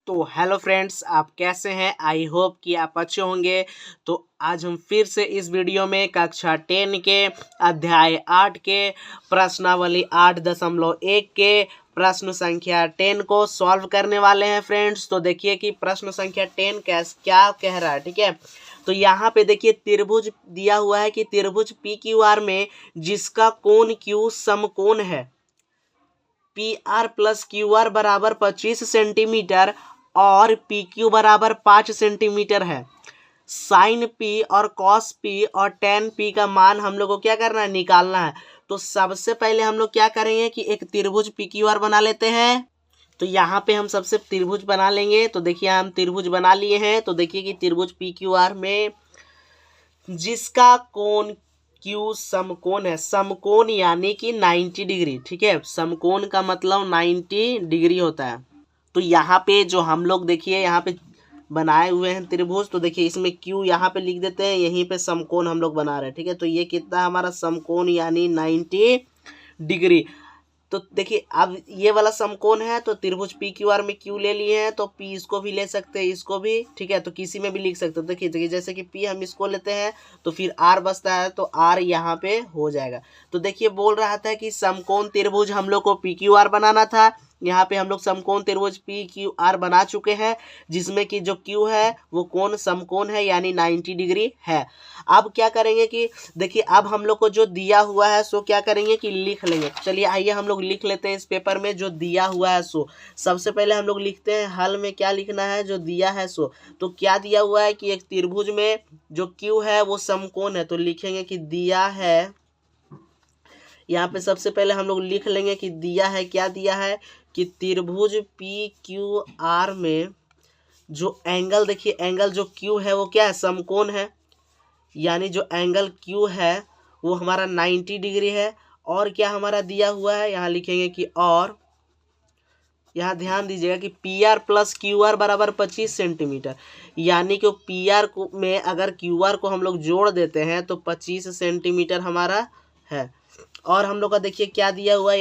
तो hello friends, आप कैसे हैं? आई होप कि आप अच्छे होंगे। तो आज हम फिर से इस वीडियो में कक्षा 10 के अध्याय 8 के प्रश्नावली 8.1 के प्रश्न संख्या 10 को सॉल्व करने वाले हैं फ्रेंड्स। तो देखिए कि प्रश्न संख्या 10 क्या कह रहा है। ठीक है, तो यहाँ पे देखिए त्रिभुज दिया हुआ है कि त्रिभुज पी क्यू आर में जिसका कोण क्यू समकोण है, P R plus Q R बराबर 25 सेंटीमीटर और पी क्यू बराबर 5 सेंटीमीटर है। साइन पी और कॉस पी और टेन पी का मान हम लोग को क्या करना है, निकालना है। तो सबसे पहले हम लोग क्या करेंगे कि एक त्रिभुज पी क्यू आर बना लेते हैं। तो यहाँ पे हम सबसे त्रिभुज बना लेंगे। तो देखिए हम त्रिभुज बना लिए हैं। तो देखिए कि त्रिभुज पी क्यू आर में जिसका कोण क्यू समकोण है, समकोण यानी कि 90 डिग्री। ठीक है, समकोण का मतलब 90 डिग्री होता है। तो यहाँ पे जो हम लोग देखिए यहाँ पे बनाए हुए हैं त्रिभुज, तो देखिए इसमें क्यू यहाँ पे लिख देते हैं, यहीं पे समकोण हम लोग बना रहे हैं। ठीक है, तो ये कितना हमारा समकोण यानी 90 डिग्री। तो देखिए अब ये वाला समकोण है, तो त्रिभुज पी क्यू आर में क्यू ले लिए हैं, तो पी इसको भी ले सकते हैं, इसको भी। ठीक है, तो किसी में भी लिख सकते हो। देखिए जैसे कि पी हम इसको लेते हैं तो फिर आर बचता है, तो आर यहाँ पे हो जाएगा। तो देखिए बोल रहा था कि समकोण त्रिभुज हम लोग को पी क्यू आर बनाना था। यहाँ पे हम लोग समकोण त्रिभुज पी क्यू आर बना चुके हैं, जिसमें कि जो क्यू है वो कोण समकोण है यानी 90 डिग्री है। अब क्या करेंगे कि देखिए अब हम लोग को जो दिया हुआ है सो क्या करेंगे कि लिख लेंगे। चलिए आइए हम लोग लिख लेते हैं इस पेपर में जो दिया हुआ है सो। सबसे पहले हम लोग लिखते हैं हल में क्या लिखना है, जो दिया है सो। तो क्या दिया हुआ है कि एक त्रिभुज में जो क्यू है वो समकोण है, तो लिखेंगे कि दिया है। यहाँ पे सबसे पहले हम लोग लिख लेंगे कि दिया है, क्या दिया है कि त्रिभुज पी क्यू आर में जो एंगल, देखिए एंगल जो क्यू है वो क्या है, समकोण है। यानी जो एंगल क्यू है वो हमारा 90 डिग्री है। और क्या हमारा दिया हुआ है, यहाँ लिखेंगे कि और यहाँ ध्यान दीजिएगा कि P R plus Q R बराबर 25 सेंटीमीटर। यानी कि पी आर को में अगर क्यू आर को हम लोग जोड़ देते हैं तो 25 सेंटीमीटर हमारा है। और हम लोग का देखिए क्या दिया हुआ है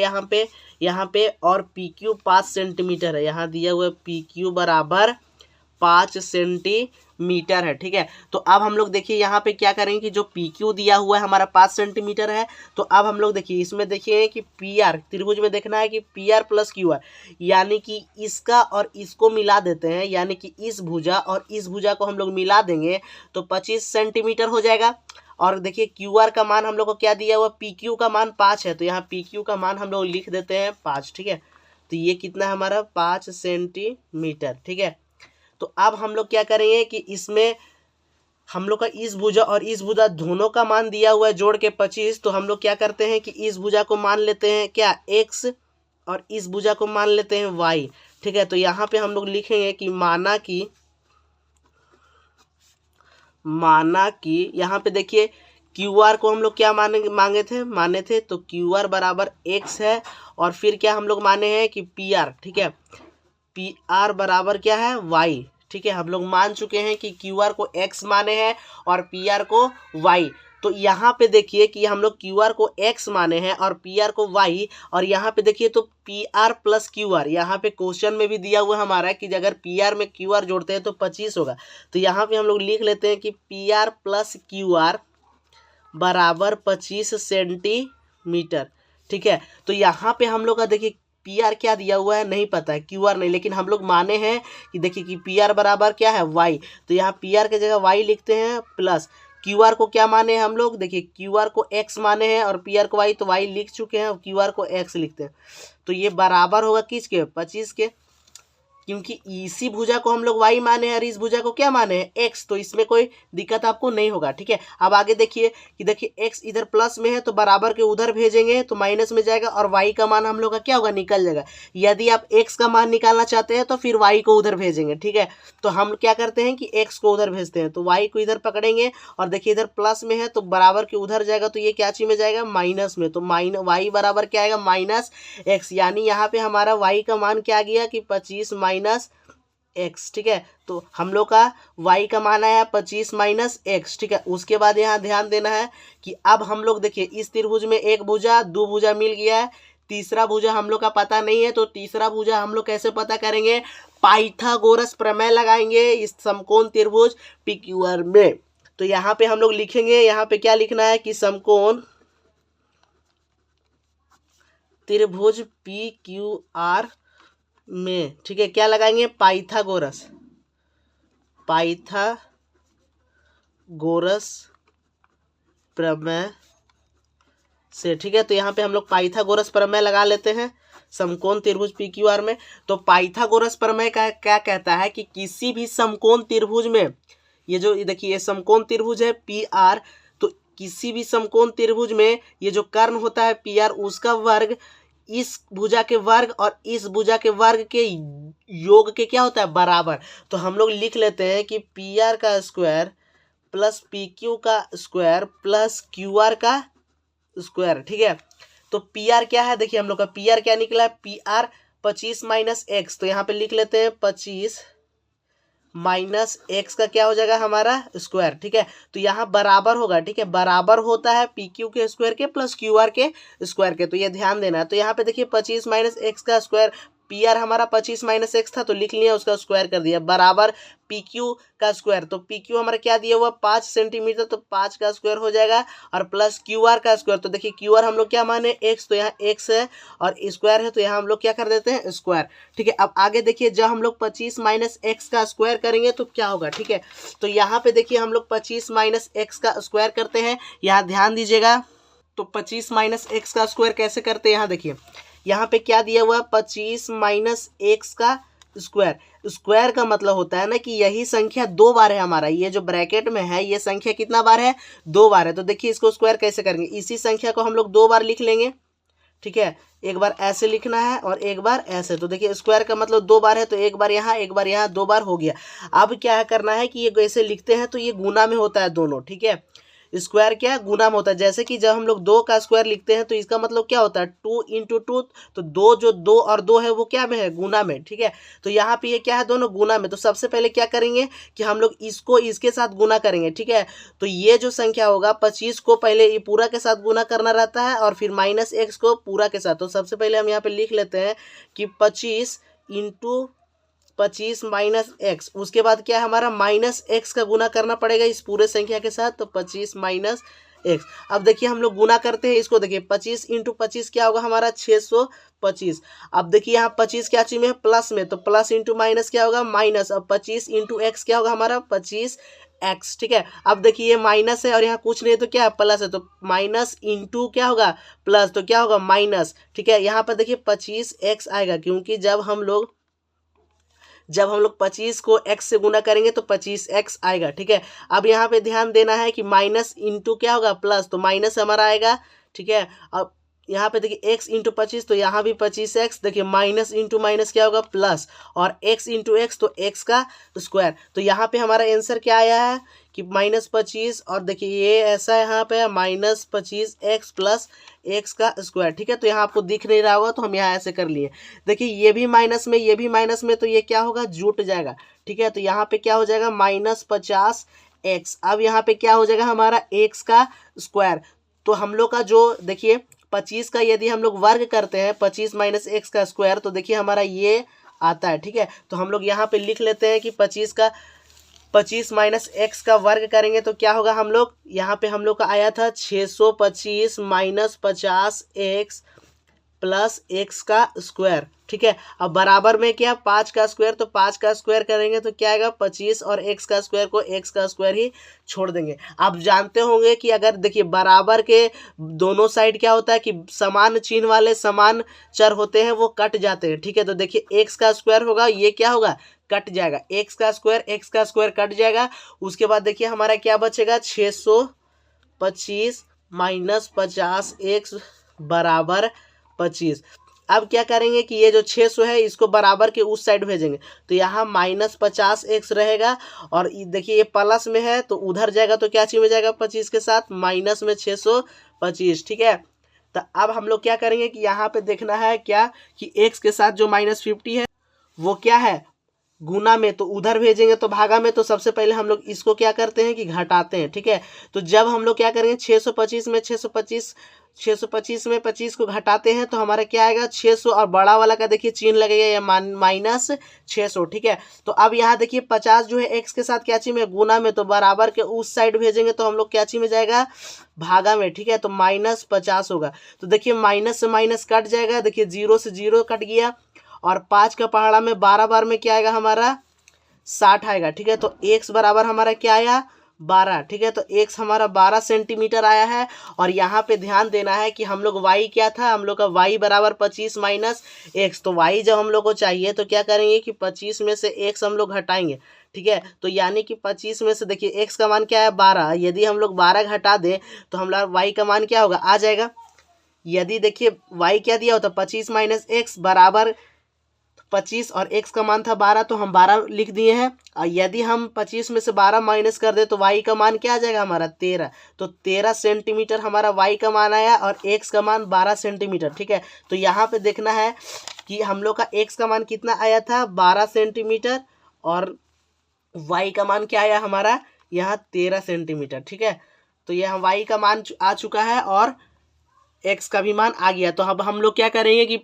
यहाँ पे और पी क्यू 5 सेंटीमीटर है। यहाँ दिया हुआ है पी क्यू बराबर 5 सेंटीमीटर है। ठीक है, तो अब हम लोग देखिए यहाँ पे क्या करेंगे कि जो पी क्यू दिया हुआ है हमारा 5 सेंटीमीटर है। तो अब हम लोग देखिए इसमें देखिए कि पी आर, त्रिभुज में देखना है कि P R plus Q R, यानी कि इसका और इसको मिला देते हैं, यानी कि इस भुजा और इस भुजा को हम लोग मिला देंगे तो 25 सेंटीमीटर हो जाएगा। और देखिए क्यू आर का मान हम लोग को क्या दिया हुआ, पी क्यू का मान 5 है, तो यहाँ पी क्यू का मान हम लोग लिख देते हैं 5। ठीक है, तो ये कितना है हमारा 5 सेंटीमीटर। ठीक है, तो अब हम लोग क्या करेंगे कि इसमें हम लोग का इस भुजा और इस भुजा दोनों का मान दिया हुआ है जोड़ के 25। तो हम लोग क्या करते हैं कि इस भुजा को मान लेते हैं क्या, x, और इस भुजा को मान लेते हैं y। ठीक है, तो यहाँ पे हम लोग लिखेंगे कि माना कि यहाँ पे देखिए क्यू आर को हम लोग क्या माने थे तो क्यू आर बराबर x है। और फिर क्या हम लोग माने हैं कि पी आर, ठीक है, पी आर बराबर क्या है, y। ठीक है, हम लोग मान चुके हैं कि क्यू आर को x माने हैं और पी आर को y। तो यहाँ पे देखिए कि हम लोग क्यू आर को x माने हैं और पी आर को y। और यहाँ पे देखिए तो P R plus Q R, यहाँ पे क्वेश्चन में भी दिया हुआ हमारा कि अगर पी आर में क्यू आर जोड़ते हैं तो 25 होगा। तो यहाँ पे हम लोग लिख लेते हैं कि P R plus Q R बराबर 25 सेंटीमीटर। ठीक है, तो यहाँ पे हम लोग का देखिए पी आर क्या दिया हुआ है नहीं पता है, क्यू आर नहीं, लेकिन हम लोग माने हैं कि देखिए कि पी आर बराबर क्या है, वाई। तो यहाँ पी आर की जगह वाई लिखते हैं प्लस क्यू आर को क्या माने हैं हम लोग, देखिए क्यू आर को एक्स माने हैं और पी आर को वाई, तो वाई लिख चुके हैं और क्यू आर को एक्स लिखते हैं। तो ये बराबर होगा किसके, 25 के, क्योंकि इसी भुजा को हम लोग y माने हैं और इस भुजा को क्या माने हैं, x। तो इसमें कोई दिक्कत आपको नहीं होगा। ठीक है, अब आगे देखिए कि देखिए x इधर प्लस में है तो बराबर के उधर भेजेंगे तो माइनस में जाएगा और y का मान हम लोग का क्या होगा, निकल जाएगा। यदि आप x का मान निकालना चाहते हैं तो फिर y को उधर भेजेंगे। ठीक है, तो हम क्या करते हैं कि x को उधर भेजते हैं, तो y को इधर पकड़ेंगे और देखिए इधर प्लस में है तो बराबर के उधर जाएगा, तो ये क्या चीज में जाएगा, माइनस में। तो y बराबर क्या आएगा, माइनस x। यानी यहाँ पे हमारा y का मान क्या आ गया कि 25 माइनस x। ठीक है, तो हम लोग का y का मान आया 25 माइनस x। ठीक है, उसके बाद यहाँ ध्यान देना है कि अब हम लोग देखिए इस त्रिभुज में एक भुजा दो भुजा मिल गया है, तीसरा भुजा हम लोग का पता नहीं है, तो तीसरा भुजा हम लोग कैसे पता करेंगे? पाइथागोरस प्रमेय लगाएंगे इस समकोण त्रिभुज PQR में। तो यहाँ पे हम लोग लिखेंगे, यहाँ पे क्या लिखना है कि समकोण त्रिभुज PQR में, ठीक है, क्या लगाएंगे? पाइथागोरस प्रमेय से, ठीक है। तो यहाँ पे हम लोग पाइथागोरस प्रमेय लगा लेते हैं समकोण त्रिभुज PQR में। तो पाइथागोरस प्रमेय का क्या कहता है कि किसी भी समकोण त्रिभुज में, ये जो देखिए ये समकोण त्रिभुज है PR, तो किसी भी समकोण त्रिभुज में ये जो कर्ण होता है PR, उसका वर्ग इस भुजा के वर्ग और इस भुजा के वर्ग के योग के क्या होता है? बराबर। तो हम लोग लिख लेते हैं कि PR का स्क्वायर प्लस PQ का स्क्वायर प्लस QR का स्क्वायर, ठीक है। तो PR क्या है? देखिए हम लोग का PR क्या निकला है? PR 25 माइनस एक्स, तो यहाँ पे लिख लेते हैं 25 माइनस एक्स का क्या हो जाएगा? हमारा स्क्वायर, ठीक है। तो यहाँ बराबर होगा, ठीक है, बराबर होता है PQ के स्क्वायर के प्लस QR के स्क्वायर के, तो ये ध्यान देना है। तो यहाँ पे देखिए 25 माइनस एक्स का स्क्वायर, PR हमारा 25 माइनस एक्स था तो लिख लिया, उसका स्क्वायर कर दिया, बराबर PQ का स्क्वायर। तो PQ हमारा क्या दिया हुआ? 5 सेंटीमीटर, तो 5 का स्क्वायर हो जाएगा, और प्लस QR का स्क्वायर। तो देखिए QR हम लोग क्या माने? एक्स, तो यहाँ एक्स है और स्क्वायर है, तो यहाँ हम लोग क्या कर देते हैं? स्क्वायर, ठीक है। अब आगे देखिए, जब हम लोग 25 माइनस एक्स का स्क्वायर करेंगे तो क्या होगा, ठीक है। तो यहाँ पे देखिए हम लोग 25 माइनस एक्स का स्क्वायर करते हैं, यहाँ ध्यान दीजिएगा। तो 25 माइनस एक्स का स्क्वायर कैसे करते हैं? यहाँ देखिए, यहाँ पे क्या दिया हुआ? 25 माइनस एक्स का स्क्वायर। स्क्वायर का मतलब होता है ना कि यही संख्या 2 बार है हमारा, ये जो ब्रैकेट में है ये संख्या कितना बार है? 2 बार है। तो देखिए इसको स्क्वायर कैसे करेंगे? इसी संख्या को हम लोग 2 बार लिख लेंगे, ठीक है। एक बार ऐसे लिखना है और एक बार ऐसे। तो देखिए स्क्वायर का मतलब 2 बार है, तो एक बार यहाँ 2 बार हो गया। अब क्या करना है कि ये ऐसे लिखते हैं तो ये गुना में होता है दोनों, ठीक है। स्क्वायर क्या? गुना में होता है। जैसे कि जब हम लोग 2 का स्क्वायर लिखते हैं तो इसका मतलब क्या होता है? 2 इंटू 2, तो 2 जो 2 और 2 है वो क्या में है? गुना में, ठीक है। तो यहाँ पे ये क्या है? दोनों गुना में। तो सबसे पहले क्या करेंगे कि हम लोग इसको इसके साथ गुना करेंगे, ठीक है। तो ये जो संख्या होगा 25 को पहले ये पूरा के साथ गुना करना रहता है और फिर माइनस एक्स को पूरा के साथ। तो सबसे पहले हम यहाँ पे लिख लेते हैं कि 25 इंटू 25 माइनस एक्स, उसके बाद क्या है? हमारा माइनस एक्स का गुना करना पड़ेगा इस पूरे संख्या के साथ, तो 25 माइनस एक्स। अब देखिए हम लोग गुना करते हैं इसको, देखिए 25 इंटू 25 क्या होगा? हमारा 625। अब देखिए यहाँ 25 क्या चीज में है? प्लस में, तो प्लस इंटू माइनस क्या होगा? माइनस। अब 25 इंटू एक्स क्या होगा? हमारा 25 एक्स, ठीक है। अब देखिए ये माइनस है और यहाँ कुछ नहीं है तो क्या है? प्लस है, तो माइनस इंटू क्या होगा? प्लस, तो क्या होगा? माइनस, ठीक है। यहाँ पर देखिए 25 एक्स आएगा, क्योंकि जब हम लोग 25 को x से गुना करेंगे तो 25x आएगा, ठीक है। अब यहाँ पे ध्यान देना है कि माइनस इंटू क्या होगा? प्लस, तो माइनस हमारा आएगा, ठीक है। अब यहाँ पे देखिए x इंटू 25, तो यहाँ भी 25x, देखिए माइनस इंटू माइनस क्या होगा? प्लस, और x इंटू एक्स, तो x का स्क्वायर। तो यहाँ पे हमारा आंसर क्या आया है कि -25, और देखिए ये ऐसा यहाँ पे है -25x प्लस एक्स का स्क्वायर, ठीक है। तो यहाँ आपको दिख नहीं रहा होगा तो हम यहाँ ऐसे कर लिए। देखिए ये भी माइनस में, ये भी माइनस में, तो ये क्या होगा? जुट जाएगा, ठीक है। तो यहाँ पे क्या हो जाएगा? -50x। अब यहाँ पे क्या हो जाएगा? हमारा x का स्क्वायर। तो हम लोग का जो देखिए 25 का यदि हम लोग वर्ग करते हैं 25 माइनस एक्स का स्क्वायर, तो देखिए हमारा ये आता है, ठीक है। तो हम लोग यहाँ पे लिख लेते हैं कि 25 माइनस एक्स का वर्ग करेंगे तो क्या होगा? हम लोग यहाँ पे हम लोग का आया था 625 माइनस 50 एक्स प्लस एक्स का स्क्वायर, ठीक है। अब बराबर में क्या? 5 का स्क्वायर, तो 5 का स्क्वायर करेंगे तो क्या आएगा? 25, और एक्स का स्क्वायर को एक्स का स्क्वायर ही छोड़ देंगे। आप जानते होंगे कि अगर देखिए बराबर के दोनों साइड क्या होता है कि समान चिन्ह वाले समान चर होते हैं, वो कट जाते हैं, ठीक है। तो देखिए एक्स का स्क्वायर होगा, ये क्या होगा? कट जाएगा, एक्स का स्क्वायर कट जाएगा। उसके बाद देखिए हमारा क्या बचेगा? 625 माइनस 50 एक्स बराबर 25। अब क्या करेंगे कि ये जो 600 है इसको बराबर के उस साइड भेजेंगे, तो यहाँ -50 एक्स रहेगा, और देखिए ये प्लस में है तो उधर जाएगा तो क्या चीज में जाएगा? 25 के साथ, माइनस में 625, ठीक है। तो अब हम लोग क्या करेंगे कि यहाँ पे देखना है क्या कि एक्स के साथ जो -50 है वो क्या है? गुना में तो उधर भेजेंगे, तो भागा में तो सबसे पहले हम लोग इसको क्या करते हैं कि घटाते हैं, ठीक है। तो जब हम लोग क्या करेंगे 625 में 625 में 25 को घटाते हैं तो हमारा क्या आएगा 600, और बड़ा वाला का देखिए चिन्ह लगेगा ये माइनस 600, ठीक है। तो अब यहाँ देखिए 50 जो है x के साथ क्या चीज में गुना में, तो बराबर के उस साइड भेजेंगे तो हम लोग क्या चीज में जाएगा भागा में, ठीक है। तो -50 होगा। तो देखिए माइनस से माइनस कट जाएगा, देखिए 0 से 0 कट गया, और 5 का पहाड़ा में 12 बार में क्या आएगा हमारा 60 आएगा, ठीक है। तो x बराबर हमारा क्या आया 12, ठीक है। तो x हमारा 12 सेंटीमीटर आया है। और यहाँ पे ध्यान देना है कि हम लोग y क्या था, हम लोग का y बराबर 25 माइनस x, तो y जब हम लोग को चाहिए तो क्या करेंगे कि 25 में से x हम लोग घटाएंगे, ठीक है। तो यानी कि 25 में से देखिए x का मान क्या है 12, यदि हम लोग 12 घटा दें तो हमारा y का मान क्या होगा आ जाएगा। यदि देखिए y क्या दिया होता 25 माइनस x बराबर 25, और x का मान था 12, तो हम 12 लिख दिए हैं। और यदि हम 25 में से 12 माइनस कर दे तो y का मान क्या आ जाएगा हमारा 13, तो 13 सेंटीमीटर हमारा y का मान आया, और x का मान 12 सेंटीमीटर, ठीक है। तो यहाँ पे देखना है कि हम लोग का x का मान कितना आया था 12 सेंटीमीटर, और y का मान क्या आया हमारा यहाँ 13 सेंटीमीटर, ठीक है। तो यह y का मान आ चुका है और x का भी मान आ गया। तो अब हम लोग क्या करेंगे कि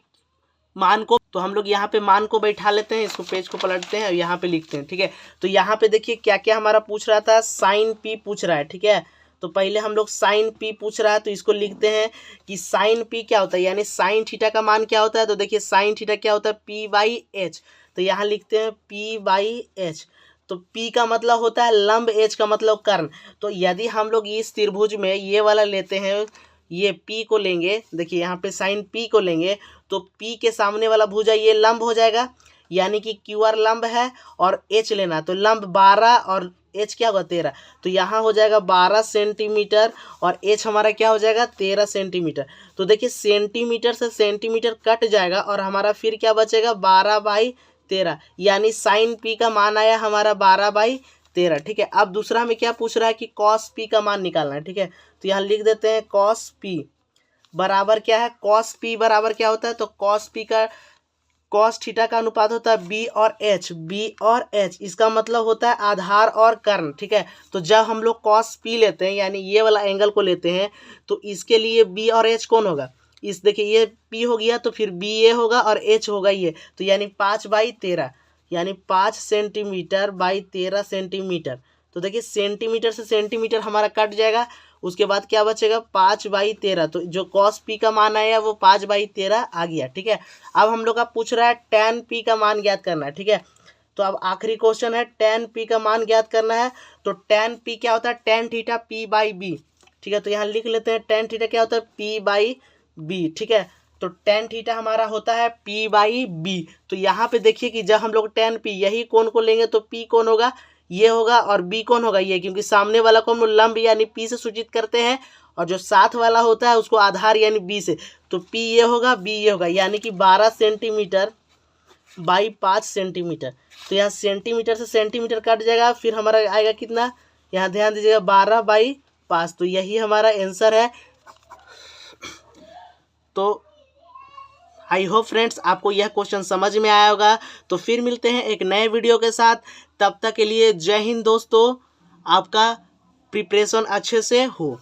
मान को, तो हम लोग यहाँ पे मान को बैठा लेते हैं, इसको पेज को पलटते हैं और यहाँ पे लिखते हैं, ठीक है। तो यहाँ पे देखिए क्या क्या हमारा पूछ रहा था, साइन p पूछ रहा है, ठीक है। तो पहले हम लोग साइन p पूछ रहा है तो इसको लिखते हैं कि साइन p क्या होता है, यानी साइन थीटा का मान क्या होता है। तो देखिए साइन थीटा क्या होता है p/h, तो यहाँ लिखते हैं p/h। तो p का मतलब होता है लंब, h का मतलब कर्ण। तो यदि हम लोग इस त्रिभुज में ये वाला लेते हैं, ये p को लेंगे, देखिए यहाँ पे साइन p को लेंगे तो p के सामने वाला भुजा ये लंब हो जाएगा, यानी कि QR लंब है, और h लेना, तो लंब 12 और h क्या होगा 13, तो यहाँ हो जाएगा 12 सेंटीमीटर, और h हमारा क्या हो जाएगा 13 सेंटीमीटर। तो देखिए सेंटीमीटर से सेंटीमीटर कट जाएगा और हमारा फिर क्या बचेगा 12/13, यानी साइन p का मान आया हमारा 12/13, ठीक है। अब दूसरा हमें क्या पूछ रहा है कि कॉस p का मान निकालना है, ठीक है। तो यहाँ लिख देते हैं कॉस p बराबर क्या है, कॉस p बराबर क्या होता है, तो कॉस p का कॉस थीटा का अनुपात होता है b और h, इसका मतलब होता है आधार और कर्ण, ठीक है। तो जब हम लोग कॉस p लेते हैं यानी ये वाला एंगल को लेते हैं तो इसके लिए b और h कौन होगा, इस देखिए ये p हो गया तो फिर b ये होगा और h होगा ये, तो यानी 5/13, यानी 5 सेंटीमीटर बाई 13 सेंटीमीटर। तो देखिए सेंटीमीटर से सेंटीमीटर हमारा कट जाएगा, उसके बाद क्या बचेगा 5/13, तो जो कॉस p का मान आया वो 5/13 आ गया, ठीक है। अब हम लोग का पूछ रहा है tan p का मान ज्ञात करना है, ठीक है। तो अब आखिरी क्वेश्चन है tan p का मान ज्ञात करना है। तो tan p क्या होता है tan थीटा p/b, ठीक है। तो यहाँ लिख लेते हैं tan थीटा क्या होता है p/b, ठीक है। तो tan थीटा हमारा होता है p/b। तो यहाँ पे देखिए कि जब हम लोग tan p यही कोण को लेंगे तो p कौन होगा ये होगा, और b कौन होगा ये, क्योंकि सामने वाला को हम लोग लंब यानी p से सूचित करते हैं, और जो साथ वाला होता है उसको आधार यानी b से, तो p ये होगा b ये होगा, यानी कि 12 सेंटीमीटर बाई 5 सेंटीमीटर। तो यहाँ सेंटीमीटर से सेंटीमीटर कट जाएगा, फिर हमारा आएगा कितना, यहाँ ध्यान दीजिएगा 12/5, तो यही हमारा आंसर है। तो आई होप फ्रेंड्स आपको यह क्वेश्चन समझ में आया होगा। तो फिर मिलते हैं एक नए वीडियो के साथ, तब तक के लिए जय हिंद दोस्तों, आपका प्रिपरेशन अच्छे से हो।